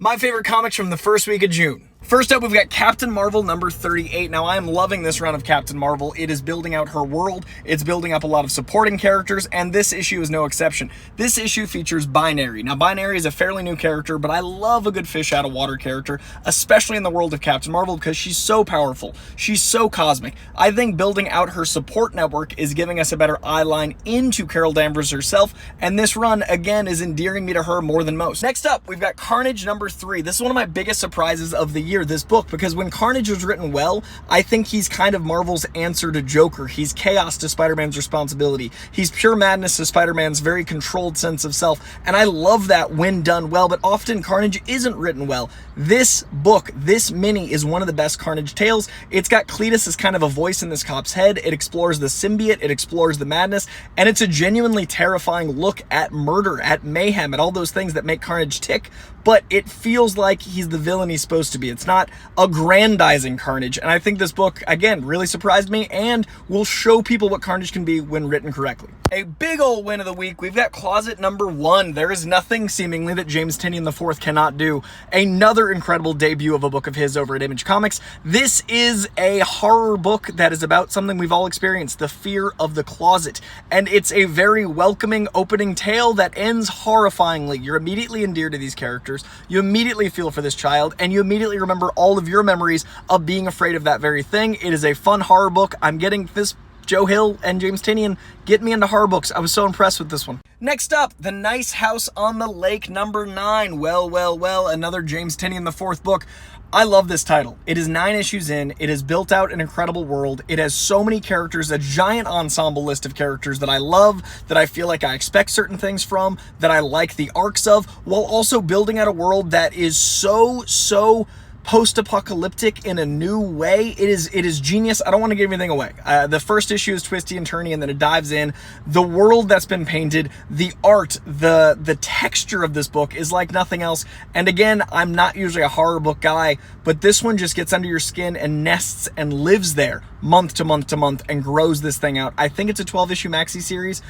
My favorite comics from the first week of June. First up, we've got Captain Marvel number 38. Now, I am loving this run of Captain Marvel. It is building out her world, it's building up a lot of supporting characters, and this issue is no exception. This issue features Binary. Now, Binary is a fairly new character, but I love a good fish out of water character, especially in the world of Captain Marvel, because she's so powerful. She's so cosmic. I think building out her support network is giving us a better eye line into Carol Danvers herself, and this run, again, is endearing me to her more than most. Next up, we've got Carnage number 3. This is one of my biggest surprises of the year, this book, because when Carnage was written well, I think he's kind of Marvel's answer to Joker. He's chaos to Spider-Man's responsibility. He's pure madness to Spider-Man's very controlled sense of self, and I love that when done well, but often Carnage isn't written well. This book, this mini, is one of the best Carnage tales. It's got Cletus as kind of a voice in this cop's head. It explores the symbiote, it explores the madness, and it's a genuinely terrifying look at murder, at mayhem, at all those things that make Carnage tick, but it feels like he's the villain he's supposed to be. It's not aggrandizing Carnage, and I think this book, again, really surprised me and will show people what Carnage can be when written correctly. A big ol' win of the week, we've got Closet number 1. There is nothing, seemingly, that James Tynion IV cannot do. Another incredible debut of a book of his over at Image Comics. This is a horror book that is about something we've all experienced, the fear of the closet, and it's a very welcoming opening tale that ends horrifyingly. You're immediately endeared to these characters, you immediately feel for this child, and you immediately remember all of your memories of being afraid of that very thing. It is a fun horror book. I'm getting this. Joe Hill and James Tynion get me into horror books. I was so impressed with this one. Next up, The Nice House on the Lake number 9. Well, another James Tynion IV book. I love this title. It is 9 issues in. It has built out an incredible world. It has so many characters, a giant ensemble list of characters that I love, that I feel like I expect certain things from, that I like the arcs of, while also building out a world that is so post-apocalyptic in a new way. It is genius. I don't want to give anything away. The first issue is twisty and turny, and then it dives in. The world that's been painted, the art, the texture of this book is like nothing else. And again, I'm not usually a horror book guy, but this one just gets under your skin and nests and lives there month to month to month and grows this thing out. I think it's a 12-issue maxi series.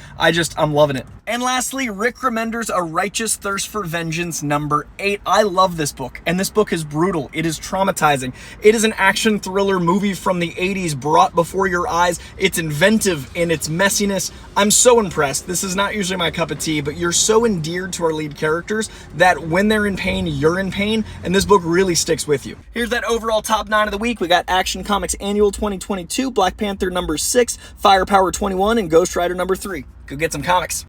I'm loving it. And lastly, Rick Remender's A Righteous Thirst for Vengeance number 8. I love this book, and this book is brutal. It is traumatizing. It is an action thriller movie from the 80s brought before your eyes. It's inventive in its messiness. I'm so impressed. This is not usually my cup of tea, but you're so endeared to our lead characters that when they're in pain, you're in pain, and this book really sticks with you. Here's that overall top 9 of the week. We got Action Comics Annual 2022, Black Panther number 6, Firepower 21, and Ghost Rider number 3. Go get some comics.